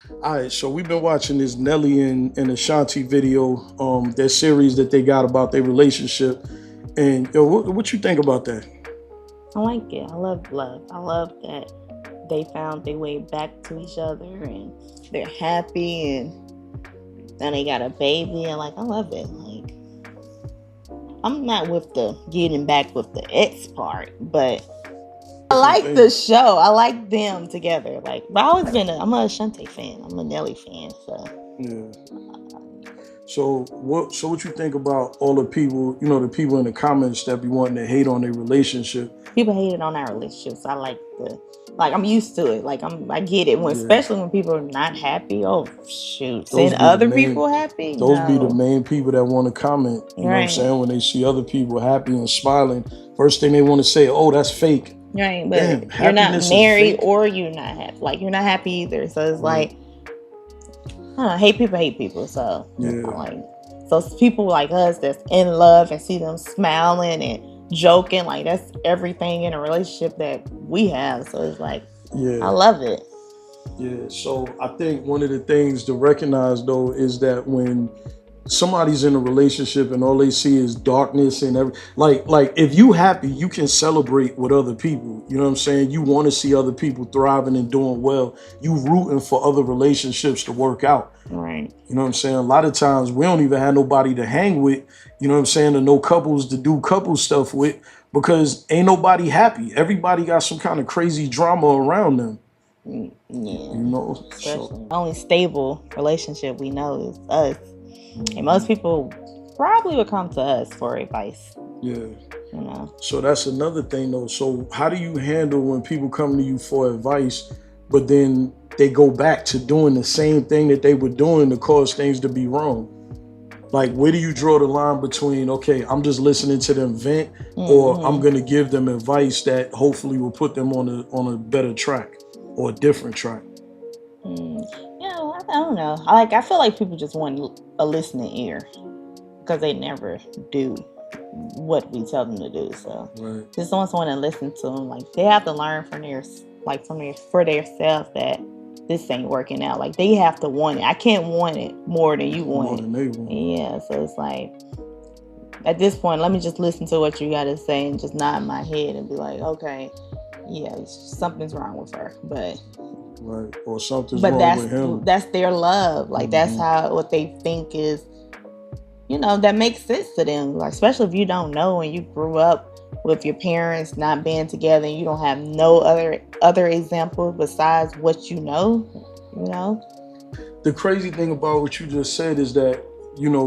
All right, so we've been watching this Nelly and Ashanti video, their series that they got about their relationship. And yo, what you think about that? I like it. I love love. I love that they found their way back to each other and they're happy and now they got a baby and I love it. I'm not with the getting back with the ex part, but I Different like the thing. show. I like them together. But I always I'm a Ashanti fan. I'm a Nelly fan. So Yeah. So what you think about all the people, the people in the comments that be wanting to hate on their relationship? people hated on our relationships. I like the I'm used to it. I get it when Yeah. especially when people are not happy. Oh shoot. Those Seeing be the other main people happy? those be the No. main people that want to comment, you know what I'm Right. saying? When they see other people happy and smiling, first thing they want to say, oh, that's fake. Right. Damn, But you're not happiness is married fake. or you're not happy. You're not happy either. So it's Right. I don't know, hate people. So Yeah. so it's people like us that's in love and see them smiling and joking, that's everything in a relationship that we have. So it's I Yeah. love it. Yeah. So I think one of the things to recognize though is that when somebody's in a relationship and all they see is darkness and like if you happy, you can celebrate with other people. You know what I'm saying? You want to see other people thriving and doing well. You rooting for other relationships to work out. Right. You know what I'm saying? A lot of times we don't even have nobody to hang with, you know what I'm saying, or no couples to do couple stuff with because ain't nobody happy. Everybody got some kind of crazy drama around them, Yeah. So Especially the only stable relationship we know is us. And mhm, most people probably would come to us for advice, yeah. you know. So that's another thing though. So how do you handle when people come to you for advice, but then they go back to doing the same thing that they were doing to cause things to be wrong? Like, where do you draw the line between, okay, I'm just listening to them vent, or I'm Mm-hmm. gonna give them advice that hopefully will put them on a better track or a different track? Mm. Yeah, I don't know. I feel like people just want a listening ear because they never do what we tell them to do. So Right. just want someone to listen to them. They have to learn from their for themselves that this ain't working out. They have to want it. I can't want it more than you want More it. than they want. Yeah. So it's at this point, let me just listen to what you got to say and just nod my head and be like, okay, yeah, something's wrong with her, Right. Or something's but wrong with him. that's their love. That's Hmm. how what they think is, that makes sense to them. Especially if you don't know and you grew up with your parents not being together and you don't have no other example besides what you know. The crazy thing about what you just said is that,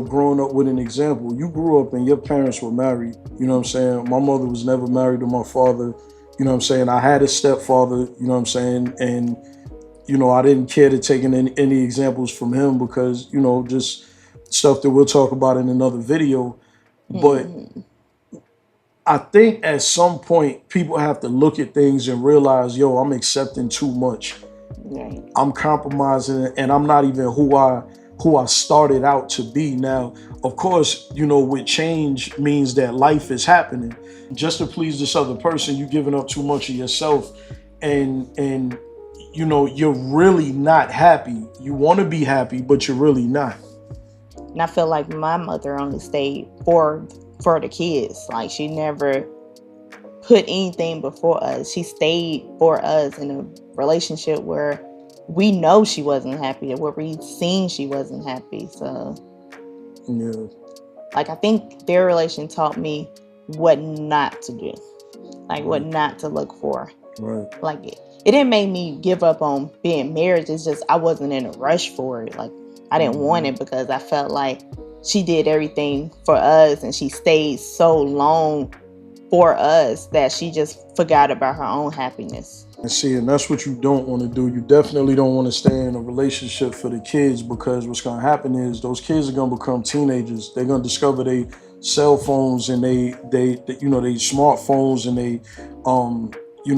growing up with an example, you grew up and your parents were married. You know what I'm saying? My mother was never married to my father. You know what I'm saying? I had a stepfather, you know what I'm saying? And, I didn't care to take any examples from him because, just stuff that we'll talk about in another video. But Mm-hmm. I think at some point people have to look at things and realize, yo, I'm accepting too much. Right. I'm compromising and I'm not even who I started out to be. Now, of course, with change means that life is happening. Just to please this other person, you giving up too much of yourself and you're really not happy. You want to be happy, but you're really not. And I feel like my mother only stayed for the kids. She never put anything before us. She stayed for us in a relationship where we know she wasn't happy, or where we seen she wasn't happy. So, Yeah. I think their relation taught me what not to do, what Right. not to look for. Right. It didn't make me give up on being married. It's just I wasn't in a rush for it. I didn't want Hmm. it because I felt like she did everything for us and she stayed so long for us that she just forgot about her own happiness. And see, and that's what you don't want to do. You definitely don't want to stay in a relationship for the kids because what's going to happen is those kids are going to become teenagers. They're going to discover they cell phones and they smartphones and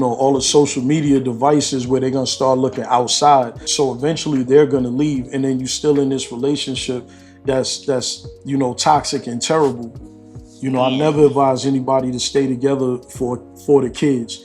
all the social media devices where they're going to start looking outside. So eventually they're going to leave, and then you're still in this relationship that's toxic and terrible. I never Yeah. advise anybody to stay together for the kids.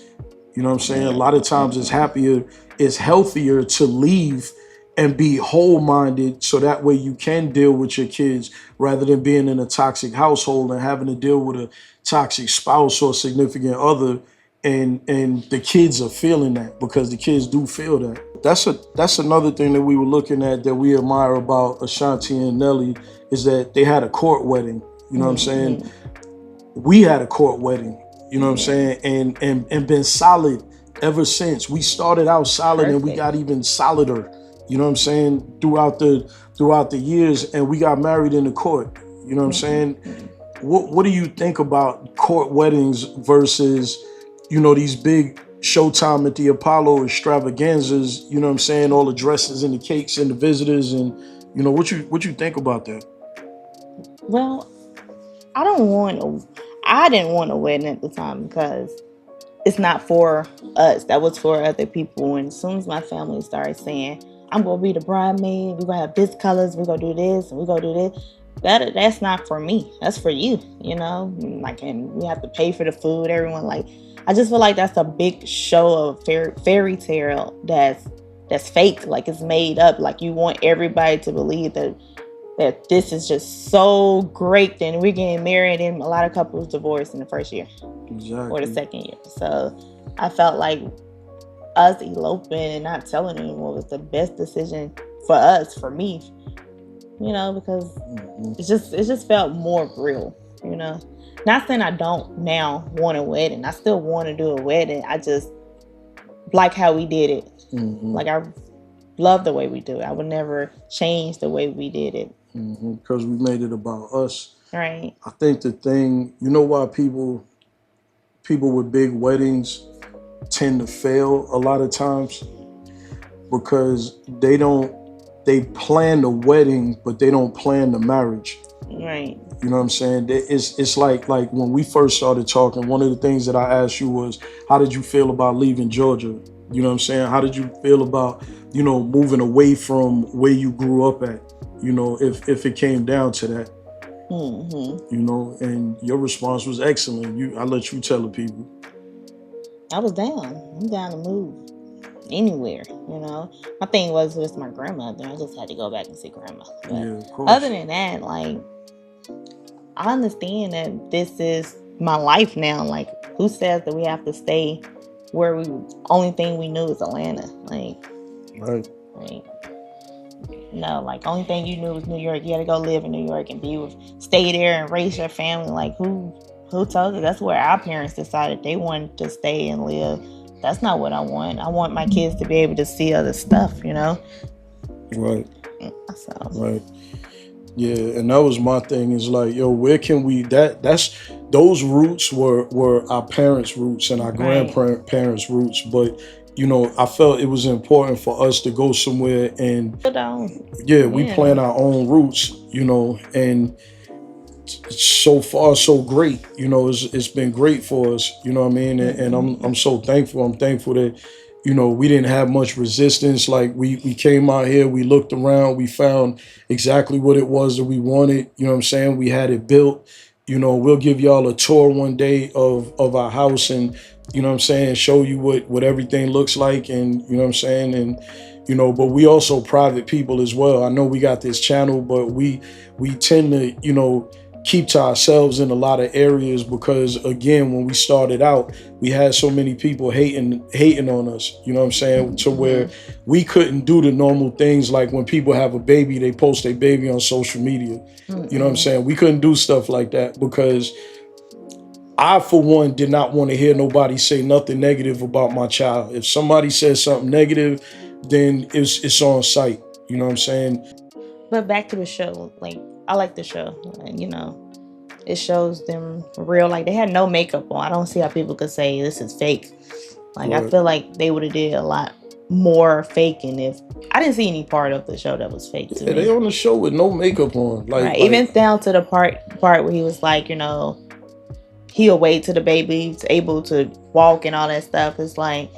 You know what I'm saying? A Yeah. lot of times it's healthier to leave and be whole-minded, so that way you can deal with your kids rather than being in a toxic household and having to deal with a toxic spouse or significant other, and the kids are feeling that, because the kids do feel that. That's another thing that we were looking at that we admire about Ashanti and Nelly, is that they had a court wedding. You know what I'm saying? We had a court wedding, you know what I'm saying, and been solid ever since. We started out solid and we got even solider, you know what I'm saying, throughout the years, and we got married in the court. You know what I'm saying? What do you think about court weddings versus, you know, these big Showtime at the Apollo extravaganzas, you know what I'm saying, all the dresses and the cakes and the visitors, and you know, what you think about that? Well, I didn't want a wedding at the time because it's not for us. That was for other people. And as soon as my family started saying, I'm gonna be the bridesmaid, we're gonna have this colors, we're gonna do this, and we're gonna do this. That's not for me. That's for you, you know? Like, and we have to pay for the food, everyone. Like, I just feel like that's a big show of fairy tale that's fake. Like, it's made up. Like, you want everybody to believe that this is just so great, then we're getting married, and a lot of couples divorce in the first year. Exactly. Or the second year. So I felt like us eloping and not telling anyone was the best decision for us, for me, you know, because it just felt more real, you know. Not saying I don't now want a wedding. I still want to do a wedding. I just like how we did it. Like, I love the way we do it. I would never change the way we did it. Because we made it about us. Right. I think the thing, you know why people with big weddings tend to fail a lot of times? Because they plan the wedding, but they don't plan the marriage. Right. You know what I'm saying? It's like when we first started talking, one of the things that I asked you was, how did you feel about leaving Georgia? You know what I'm saying? How did you feel about, you know, moving away from where you grew up at? You know, if it came down to that. You know, and your response was excellent. I let you tell the people. I was down. I'm down to move anywhere, you know. My thing was with my grandmother. I just had to go back and see grandma. But Yeah, of course. other than that, like, I understand that this is my life now. Like, who says that we have to stay where only thing we knew is Atlanta? Like, right. No, like, only thing you knew was New York. You had to go live in New York and stay there and raise your family. Like, who told you? That's where our parents decided they wanted to stay and live. That's not what I want. I want my kids to be able to see other stuff, you know? Right. So. Right. Yeah, and that was my thing, is like, yo, where can we, those roots were our parents' roots and our grandparents' roots, but you know, I felt it was important for us to go somewhere and we plan our own routes, you know, and so far so great. You know, it's been great for us, you know what I mean? And I'm so thankful. I'm thankful that, you know, we didn't have much resistance. Like, we came out here, we looked around, we found exactly what it was that we wanted, you know what I'm saying? We had it built. You know, we'll give y'all a tour one day of our house, and you know what I'm saying, show you what everything looks like, and you know what I'm saying, and you know, but we also private people as well. I know we got this channel, but we tend to, you know, keep to ourselves in a lot of areas, because again, when we started out, we had so many people hating on us, you know what I'm saying, to where we couldn't do the normal things. Like, when people have a baby, they post their baby on social media. You know what I'm saying? We couldn't do stuff like that, because I, for one, did not want to hear nobody say nothing negative about my child. If somebody says something negative, then it's on site. You know what I'm saying? But back to the show, like, I like the show. You know, it shows them real. Like, they had no makeup on. I don't see how people could say this is fake. Like, I feel like they would have did a lot more faking if I didn't see any part of the show that was fake to me. They on the show with no makeup on. Like, even down to the part where he was like, you know, he'll wait till the baby's able to walk and all that stuff. It's like,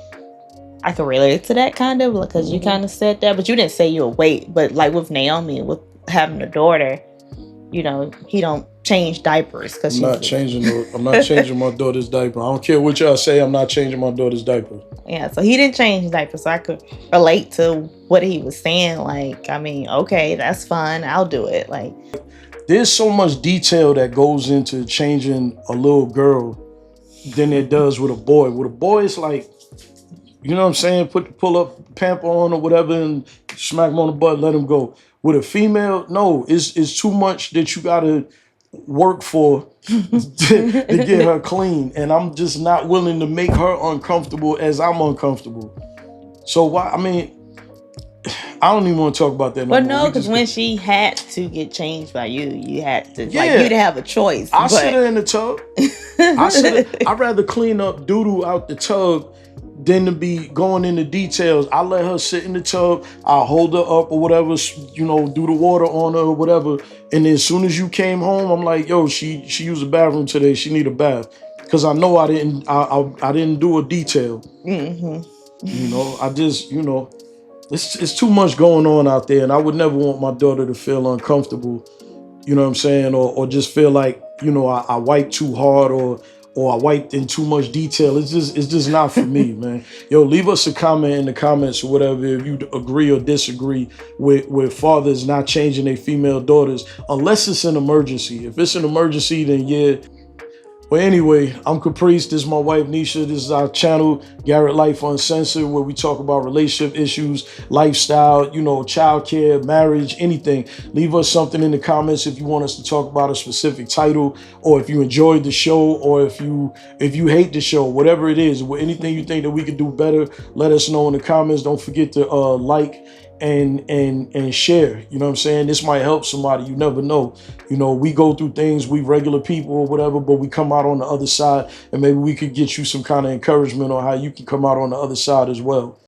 I can relate to that kind of, because you kind of said that, but you didn't say you'll wait. But like with Naomi, with having a daughter, you know, he don't change diapers because I'm not changing. I'm not changing my daughter's diaper. I don't care what y'all say. I'm not changing my daughter's diaper. Yeah, so he didn't change diapers, so I could relate to what he was saying. Like, I mean, okay, that's fine. I'll do it. Like, there's so much detail that goes into changing a little girl than it does with a boy. With a boy, it's like, you know what I'm saying? Pull up pamper on or whatever and smack him on the butt, let him go. With a female, no, it's too much that you gotta work for to get her clean. And I'm just not willing to make her uncomfortable as I'm uncomfortable. So why, I mean, I don't even want to talk about that. But no, because when she had to get changed by you, you had to, Yeah. like, you didn't have a choice. I sit her in the tub. I'd rather clean up doodle out the tub than to be going into details. I let her sit in the tub. I'll hold her up or whatever, you know, do the water on her or whatever. And then as soon as you came home, I'm like, yo, she used the bathroom today. She need a bath. Because I know I didn't do a detail. Mm-hmm. You know, I just, you know, it's too much going on out there. And I would never want my daughter to feel uncomfortable, you know what I'm saying? Or just feel like, you know, I wiped too hard or I wiped in too much detail. It's just not for me, man. Yo, leave us a comment in the comments or whatever if you agree or disagree with fathers not changing their female daughters unless it's an emergency. If it's an emergency, then yeah. Well, anyway, I'm Caprice. This is my wife, Nisha. This is our channel, Garrett Life Uncensored, where we talk about relationship issues, lifestyle, you know, childcare, marriage, anything. Leave us something in the comments if you want us to talk about a specific title, or if you enjoyed the show, or if you hate the show, whatever it is, anything you think that we could do better, let us know in the comments. Don't forget to like and share. You know what I'm saying? This might help somebody. You never know. You know, we go through things, we regular people or whatever, but we come out on the other side, and maybe we could get you some kind of encouragement on how you can come out on the other side as well.